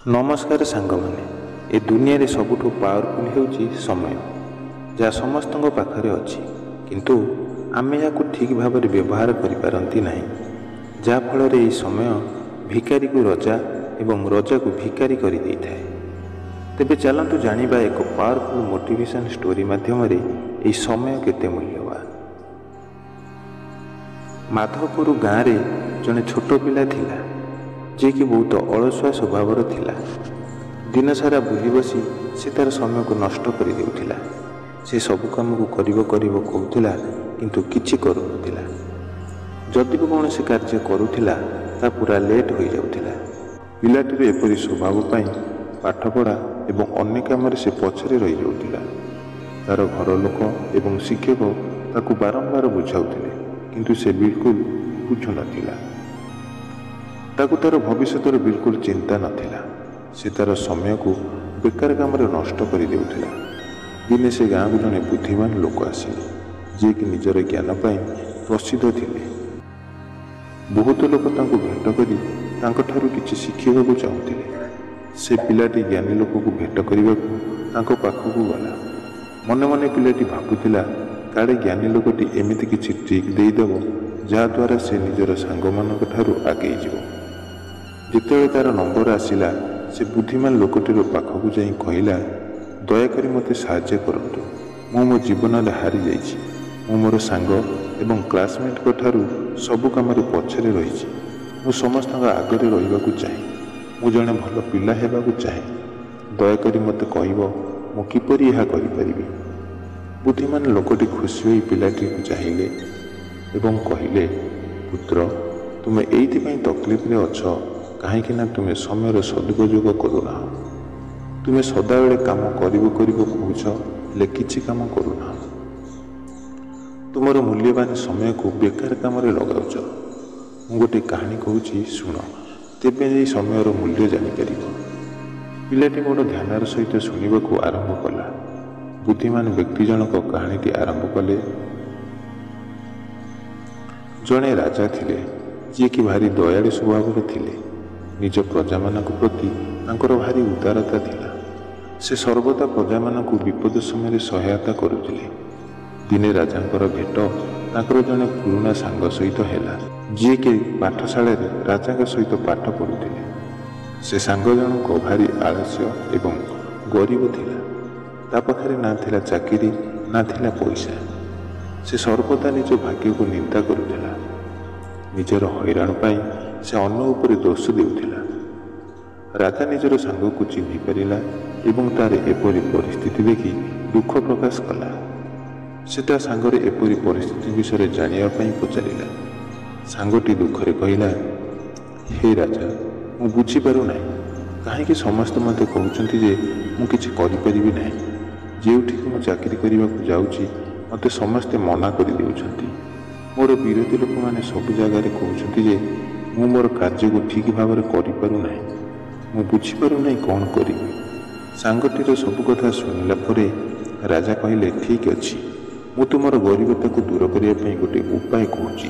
नमस्कार सांगमाने ए दुनिया रे सबुठु पावरफुल हेउची समय जहाँ समस्त पाखरे अच्छी किंतु आमे याकु ठीक भाव में व्यवहार करिपारंती नहीं जहाँ फल ये समय भिकारी को रजा एवं रजा को भिकारी करि देइथाय। तेबे चलतु जानिबा एक पावरफुल मोटिवेशन स्टोरी माध्यम ये समय केते मूल्यवान। माधवपुर गाँव में जड़े छोट पिला थिला जे कि बहुत अलसुआ स्वभावर थिला। दिन सारा बुली बसी से तार समय को नष्ट कर देउथिला। से सब काम को करिबो कहूथिला किंतु किछि करूनथिला। जदि भी कौन से कार्य करूथिला ता पूरा लेट हो जाउथिला। पिलाटीर एपरि स्वभाव पाई पाठपढ़ा एवं अन्य काम से पछरे रही जाउथिला। तार घर लोक एवं शिक्षक ताकू बारंबार बुझाउथिले किंतु से बिल्कुल बुझु नथिला। ताकू तार भविष्य बिल्कुल चिंता नथिला। से तार समय को बेकार काम नष्ट कर देउथिला। दिने से गाँव को जड़े बुद्धिमान लोक आसिले जे कि निजर ज्ञान पाई प्रसिद्ध थिले। बहुत लोक तांको भेट करी तांको ठारू किछि शिखिबाकू चाहुथिले। से पिलाटी ज्ञानी लोक को भेट करिबाकू तांको पाखकू गला। मने मने पिलाटी भाबुथिला काले ज्ञानी लोकटी एमिति किछि ट्रिक देइदेव जहाँद्वारा से निजर सांगमानक ठारू आगे जिवो। जितेबाला तार नंबर आसिला से बुद्धिमान लोकटीर पाखकू जाई कहिला, दयाकरी मते साहाय्य करंतु। मु मो जीवन में हारी जाइछि। मु मोर सांग एवं क्लासमेट को ठारू सबु काम पछरे रहिछि। मु समस्त आगरे रहिबाकू चाहे। मु जणे भल पिला हेबाकू चाहे। दयाकरी मते कहिबो मु किपरि एहा करि परिबि। बुद्धिमान लोकटी खुशी होई पिलाटी को चाहिले एवं कहिले, पुत्र तुमे एइथिपाई तकलीफ रे अछ कहीं तुम्हें समय सदुपयोग करूना। तुम्हें सदाबले काम करिबो कहूछ हेले किछि काम करूना। तुमर मूल्यवान समय को बेकार काम लगाउछ। मु गोटे कहानी कहूची शुण, तेबे जे समयर मूल्य जानिपर। पिलाटी बड़ ध्यानर सहित शुणा आरंभ कला। बुद्धिमान व्यक्ति जनक कहानीटी आरंभ कले। जड़े राजा थिले जे कि भारी दयालु स्वभाव थिले। निज प्रजा मानक प्रति तांकर भारी उदारता थिला। से सर्वदा प्रजा मानक विपद समय सहायता करुथिले। दिने राजांकर भेट तांकर जने पुराना सांग सहित हैला जे कि पाठशाला राजा सहित पाठ पढ़ुथिले। से सांग जनक भारी आलस्य एवं गरीब थिला। ता पाखरे ना थिला चाकरी ना थिला पैसा। से सर्वदा निज भाग्य को निंदा करुथिला। निजर हैरान पाई से अन्न उपरे दोष देउथिला। राजा निजर सांग को चिन्हि पारिला एवं तार एपरी परिस्थिति देखि दुख प्रकाश कला। से ता सांगरे एपरी परिस्थिति विषय जानिया पाई पचारिला। सांगटी दुखरे कहिला, हे राजा मु बुझी पारु नाही काहेकि समस्त मते कहउछन्ति जे मु किछि करि परिबि नाही। जेउठी मु चाकरी करिबाकू जाउछि मते समस्ते मना करि देउछन्ति। मोर विरोधी लोक माने सब जगह कहउछन्ति जे मु मोर कार्य को ठीक भाव में करिपारु नाही। मु बुझीपारु नाही कौन करिबि। सांगटीर सब कथा शुणिला परे राजा कहिले, ठीक अछि मु तुमर गरीबता को दूर करिया पई गोटे उपाय कहूछि।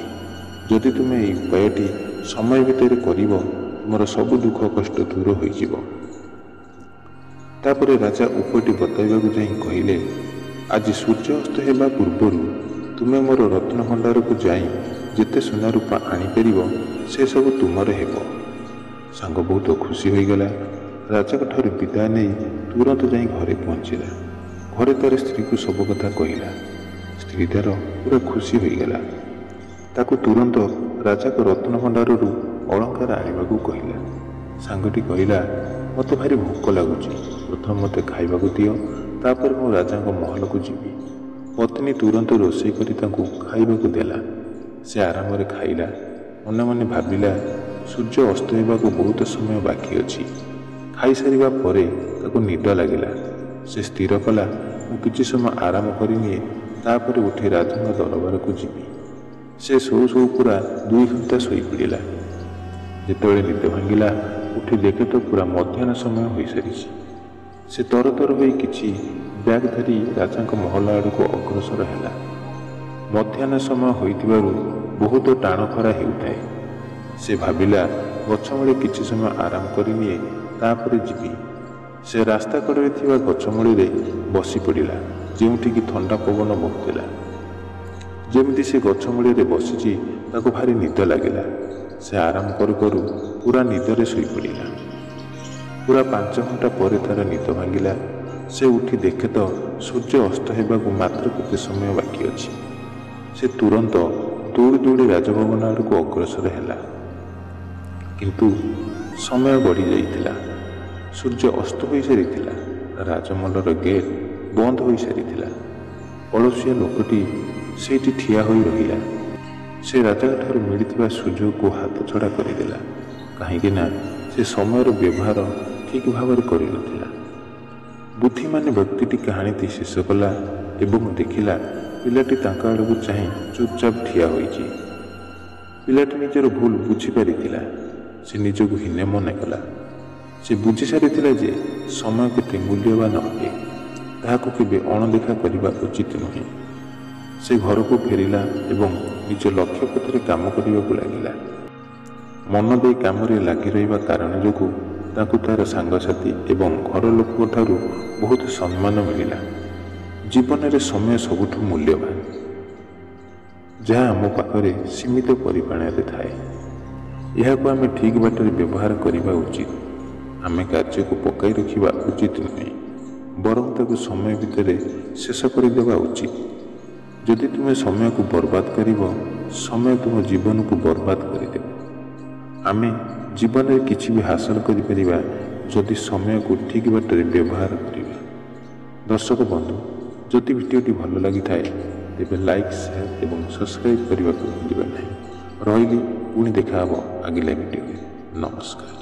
जदि तुमे एई उपायटी समय भितर करिवो तुमर सब दुख कष्ट दूर होई जिवो। तापरे राजा उपायटी बताइबाकू जाई कहिले, आज सूर्य अस्त हेबा पूर्वरु तुमे मोर रत्न भंडार को जाई जेते सुना रूपा आनीपर से सब तुमर हेब। सांग बहुत खुशी हो गला। राजा ठारू विदाय नहीं तुरंत जाई घरे पहुँचला। घरे तार स्त्री को सब कथा कहला। स्त्री तार पूरा खुशी हो गला। ताकू तुरंत राजा को रत्न भंडार अलंकार आनिबाकू कहला। सांगटी कहला, मते भारी भोक लगुची, प्रथम मते खाइबाकू दियो, तापर मु राजा महल को जीवी। पत्नी तुरंत रोषेई करी तांकू खाइबाकू देला। से आराम रे खाइला। मने मने भाविला, सूर्य अस्त होगाकू बहुत समय बाकी अछि। खाई सारिबा परे ताकू निद लागिला। से स्थिर कला मु किछि समय आराम करिनिए, तापर उठे राजा दरबार को जीवी। से सौ सौ पूरा 2 घंटा शोई पड़िला। जेतेबेले निद भांगिला उठी देखे तो पूरा मध्याह्न समय हो सारी। से तर तर होई किछि बैग धरी राजा महल आड़ को अग्रसर है। मध्याह्न समय होइतिबारु बहुत टाण खरा हेउथाए। से भाविला गछ मूले किछि समय आराम करिनिए, ତାପରେ ଯିବି। ସେ ରାସ୍ତା କଡ଼ରେ ଥିବା ଗଛମୂଳରେ ବସି ପଡ଼ିଲା, ଯେଉଁଠିକି ଥଣ୍ଡା ପବନ ବହୁଥିଲା। ଯେମିତି ସେ ଗଛମୂଳରେ ବସିଛି ତାକୁ ଭାରି ନିଦ ଲାଗିଲା। ସେ ଆରାମ କରୁ କରୁ ପୁରା ନିଦରେ ଶୋଇପଡ଼ିଲା। ପୁରା 5 ଘଣ୍ଟା ପରେ ତାର ନିଦ ଭାଙ୍ଗିଲା। ସେ ଉଠି ଦେଖେ ତ ସୂର୍ଯ୍ୟ ଅସ୍ତ ହେବାକୁ ମାତ୍ର କେତେ ସମୟ ବାକି ଅଛି। ସେ ତୁରନ୍ତ ଦୌଡ଼ି ଦୌଡ଼ି ରାଜଭବନ ଆଡ଼କୁ ଅଗ୍ରସର ହେଲା। କିନ୍ତୁ ସମୟ ଗଡ଼ି ଯାଇଥିଲା। ସୂର୍ଯ୍ୟ ଅସ୍ତ ହୋଇସାରିଥିଲା। ରାଜମହଲର ଗେଟ୍ ବନ୍ଦ ହୋଇସାରିଥିଲା। ଅଳସୁଆ ଲୋକଟି ସେଇଠି ଠିଆ ହୋଇ ରହିଲା। ସେ ରାଜାଙ୍କଠାରୁ ମିଳିଥିବା ସୁଯୋଗକୁ ହାତଛଡ଼ା କରିଦେଲା, କାହିଁକି ନା ସେ ସମୟର ବ୍ୟବହାର ଠିକ୍ ଭାବରେ କରିନଥିଲା। ବୁଦ୍ଧିମାନ ବ୍ୟକ୍ତିଟି କାହାଣୀଟି ଶେଷ କଲା ଏବଂ ଦେଖିଲା ପିଲାଟି ତାଙ୍କ ଆଡ଼କୁ ଚାହିଁ ଚୁପଚାପ ଠିଆ ହୋଇଛି। ପିଲାଟି ନିଜର ଭୁଲ ବୁଝିପାରିଥିଲା। ସେ ନିଜକୁ ହୀନ ମନେ କଲା। ସେ ବୁଝିସାରିଥିଲା ଯେ ସମୟ କେତେ ମୂଲ୍ୟବାନ ଅଟେ, ତାହାକୁ କେବେ ଅଣଦେଖା କରିବା ଉଚିତ ନୁହେଁ। ସେ ଘରକୁ ଫେରିଲା ଏବଂ ନିଜ ଲକ୍ଷ୍ୟ ପଥରେ କାମ କରିବାକୁ ଲାଗିଲା। ମନ ଦେଇ କାମରେ ଲାଗି ରହିବା କାରଣ ଯୋଗୁଁ ତାକୁ ତାର ସାଙ୍ଗସାଥି ଏବଂ ଘର ଲୋକଙ୍କ ଠାରୁ ବହୁତ ସମ୍ମାନ ମିଳିଲା। ଜୀବନରେ ସମୟ ସବୁଠୁ ମୂଲ୍ୟବାନ, ଯାହା ଆମ ପାଖରେ ସୀମିତ ପରିମାଣରେ ଥାଏ। ଏହାକୁ ଆମେ ଠିକ୍ ବାଟରେ ବ୍ୟବହାର କରିବା ଉଚିତ। ଆମେ କାର୍ଯ୍ୟକୁ ପକାଇ ରଖିବା ଉଚିତ ନୁହେଁ, ବରଂ ତାକୁ ସମୟ ଭିତରେ ଶେଷ କରିଦେବା ଉଚିତ। ଯଦି ତୁମେ ସମୟକୁ ବର୍ବାଦ କରିବ, ସମୟ ତୁମ ଜୀବନକୁ ବର୍ବାଦ କରିଦେବ। ଆମେ ଜୀବନରେ କିଛି ବି ହାସଲ କରିପାରିବା ଯଦି ସମୟକୁ ଠିକ୍ ବାଟରେ ବ୍ୟବହାର କରିବା। ଦର୍ଶକ ବନ୍ଧୁ, ଯଦି ଭିଡ଼ିଓଟି ଭଲ ଲାଗିଥାଏ ତେବେ ଲାଇକ୍, ସେୟାର ଏବଂ ସବସ୍କ୍ରାଇବ୍ କରିବାକୁ ଭୁଲିବେ ନାହିଁ। ରହିଲି, ପୁଣି ଦେଖା ହେବ ଆଗିଲା ଭିଡ଼ିଓରେ। ନମସ୍କାର।